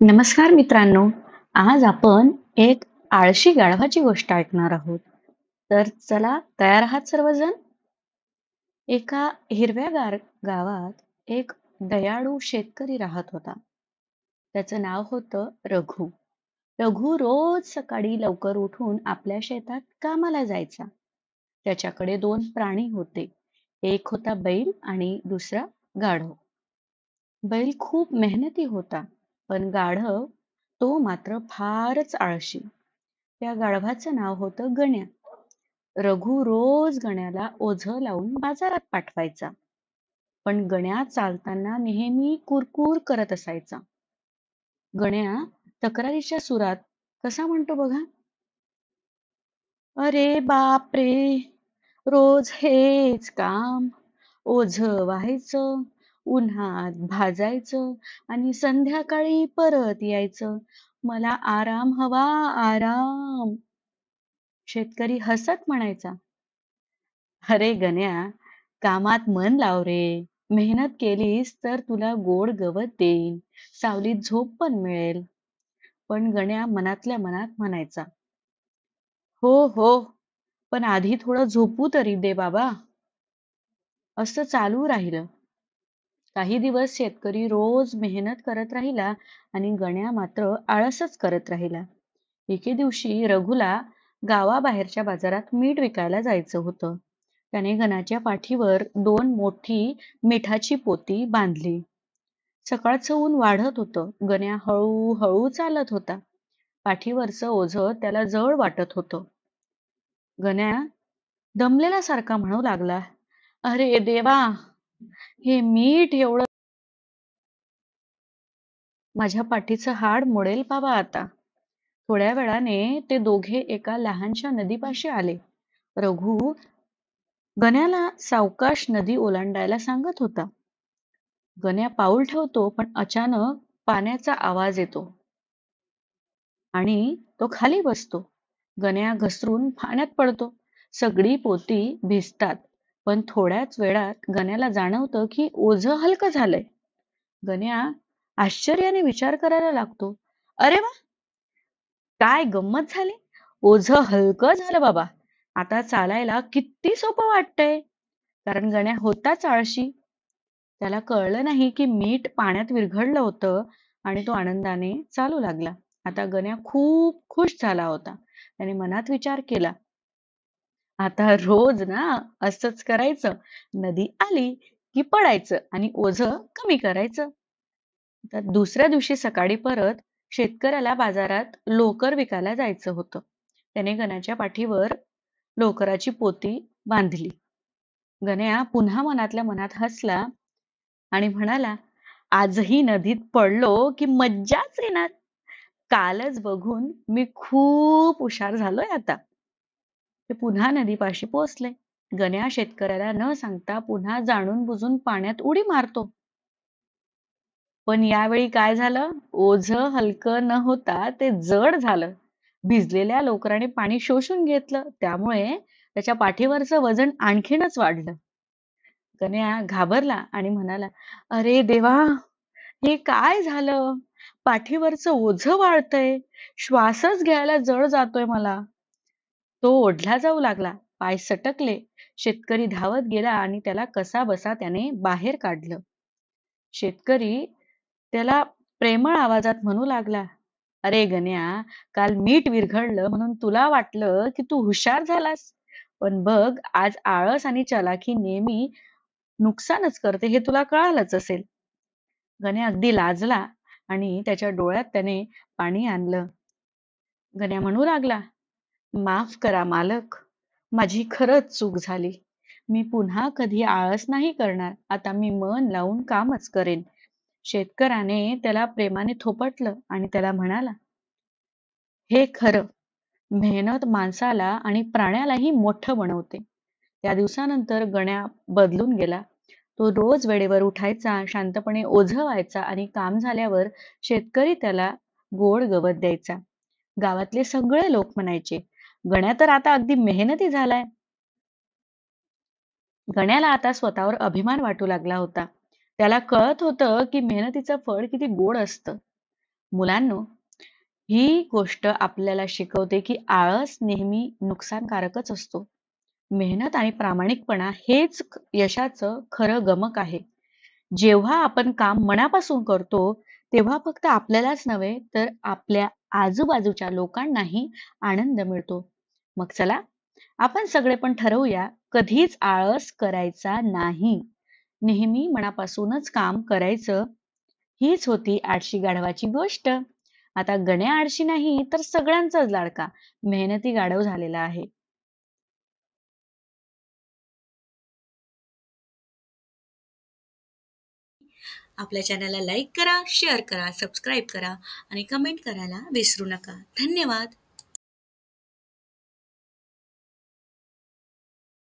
नमस्कार मित्रांनो. आज आपण एक आळशी गाढवाची गोष्ट ऐकणार आहोत. तर चला तयार आहात सर्वजण? एका हिरव्या गावात एक दयाळू शेतकरी राहत होता. त्याचं नाव होतं रघु. रघु रोज सकाळी लवकर उठून आपल्या शेतात कामाला जायचा. त्याच्याकडे दोन प्राणी होते. एक होता बैल आणि दुसरा गाढव. बैल खूप मेहनती होता, पण गाढव तो मात्र फारच आळशी. त्या गाढवाचं नाव होतं गण्या. रघु रोज गण्याला ओझं लावून बाजारात पाठवायचा. पण गण्या चालताना नेहमी कुरकुर करत असायचा. गण्या तक्रारीच्या सुरात कसा म्हणतो बघा, अरे बाप रे, रोज हेच काम, ओझं व्हायचं, उन्हात भाजायचं आणि संध्याकाळी परत यायचं. मला आराम हवा, आराम. शेतकरी हसत म्हणायचा, अरे गण्या, कामात मन लाव रे. मेहनत केलीस तर तुला गोड गवत देईन, सावलीत झोप पण मिळेल. पण गण्या मनातल्या मनात म्हणायचा, हो हो, पण आधी थोडं झोपू तरी दे बाबा. असं चालू राहिलं. काही दिवस शेतकरी रोज मेहनत करत राहिला आणि गण्या मात्र आळसच करत राहिला. एके दिवशी रघुला गावाबाहेरच्या बाजारात मीठ विकायला जायचं होतं. त्याने गण्याच्या पाठीवर दोन मोठी मिठाची पोती बांधली. सकाळचं ऊन वाढत होतं. गण्या हळूहळू चालत होता. पाठीवरचं ओझं त्याला जड वाटत होतं. गण्या दमलेला सारखा म्हणू लागला, अरे देवा, हे मीठ एवढं माझ्या पाठीचं हाड मोडेल बाबा आता. थोड्या वेळाने ते दोघे एका लहानशा नदीपाशी आले. रघु गण्याला सावकाश नदी ओलांडायला सांगत होता. गण्या पाऊल ठेवतो, पण अचानक पाण्याचा आवाज येतो आणि तो खाली बसतो. गण्या घसरून पाण्यात पडतो. सगळी पोती भिजतात, पण थोड्याच वेळात गण्याला जाणवतं की ओझं हलकं झालंय. गण्या आश्चर्याने विचार करायला लागतो, अरे वा, काय गंमत झाली. ओझं हलकं झालं बाबा. आता चालायला किती सोपं वाटतंय. कारण गण्या होताच आळशी. त्याला कळलं नाही की मीठ पाण्यात विरघळलं होतं आणि तो आनंदाने चालू लागला. आता गण्या खूप खुश झाला होता. त्याने मनात विचार केला, आता रोज ना असंच करायचं. नदी आली की पडायचं आणि ओझं कमी करायचं. तर दुसऱ्या दिवशी सकाळी परत शेतकऱ्याला बाजारात लोकर विकायला जायचं होतं. त्याने गण्याच्या पाठीवर लोकराची पोती बांधली. गण्या पुन्हा मनातल्या मनात हसला आणि म्हणाला, आजही नदीत पडलो की मज्जाच येणार. कालच बघून मी खूप हुशार झालोय आता. ते पुन्हा नदीपाशी पोहोचले. गण्या शेतकऱ्याला न सांगता पुन्हा जाणून बुजून पाण्यात उडी मारतो. पण यावेळी काय झालं? ओझं हलकं न होता ते जड झालं. भिजलेल्या लोकराने पाणी शोषून घेतलं. त्यामुळे त्याच्या पाठीवरचं वजन आणखीनच वाढलं. गण्या घाबरला आणि म्हणाला, अरे देवा, हे काय झालं? पाठीवरचं ओझं वाढतंय. श्वासच घ्यायला जड जातोय मला. तो ओढला जाऊ लागला. पाय सटकले. शेतकरी धावत गेला आणि त्याला कसाबसा त्याने बाहेर काढलं. शेतकरी त्याला प्रेमळ आवाजात म्हणू लागला, अरे गण्या, काल मीठ विरघळलं म्हणून तुला वाटलं की तू हुशार झालास. पण बघ, आज आळस आणि चलाखी नेहमी नुकसानच करते हे तुला कळालंच असेल. गण्या अगदी लाजला आणि त्याच्या डोळ्यात त्याने पाणी आणलं. गण्या म्हणू लागला, माफ करा मालक, माझी खरंच चूक झाली. मी पुन्हा कधी आळस नाही करणार. आता मी मन लावून कामच करेन. शेतकऱ्याने त्याला प्रेमाने थोपटलं आणि त्याला म्हणाला, हे खरं, मेहनत माणसाला आणि प्राण्यालाही मोठं बनवते. त्या दिवसानंतर गण्या बदलून गेला. तो रोज वेळेवर उठायचा, शांतपणे ओझं व्हायचा आणि काम झाल्यावर शेतकरी त्याला गोड गवत द्यायचा. गावातले सगळे लोक म्हणायचे, गण्या तर आता अगदी मेहनती झालाय. गण्याला आता स्वतःवर अभिमान वाटू लागला होता. त्याला कळत होतं की मेहनतीचं फळ किती गोड असतं. मुलांनो, ही गोष्ट आपल्याला शिकवते की आळस नेहमी नुकसानकारकच असतो. मेहनत आणि प्रामाणिकपणा हेच यशाचं खरं गमक आहे. जेव्हा आपण काम मनापासून करतो, तेव्हा फक्त आपल्यालाच नव्हे, तर आपल्या आजूबाजूच्या लोकांनाही आनंद मिळतो. मग चला, आपण सगळे पण ठरवूया, कधीच आळस करायचा नाही. नेहमी मनापासूनच काम करायचं. हीच होती आळशी गाढवाची गोष्ट. आता गण्या आळशी नाही, तर सगळ्यांचाच लाडका, मेहनती गाढव झालेला आहे. आपल्या चॅनलला लाईक करा, शेअर करा, सबस्क्राईब करा आणि कमेंट करायला विसरू नका. धन्यवाद.